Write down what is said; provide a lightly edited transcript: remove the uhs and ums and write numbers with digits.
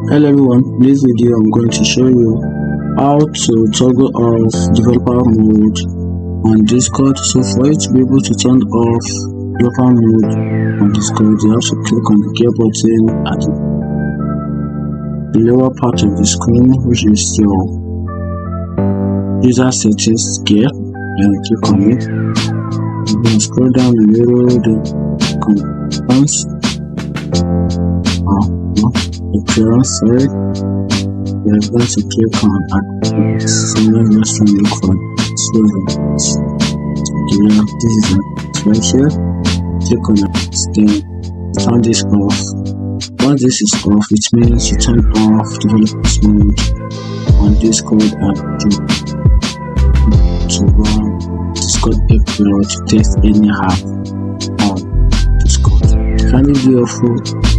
Hello everyone, in this video I'm going to show you how to toggle off developer mode on Discord. So for you to be able to turn off developer mode on Discord, you have to click on the gear button at the lower part of the screen, which is your user settings gear. And click on it. You can scroll down below the commands. Sorry, we are going to click on activate. So let's look for this is it right here. Click on it, then turn this off. Once this is off, it means you turn off developers mode on Discord and to run Discord API to test any app on Discord. Kindly be careful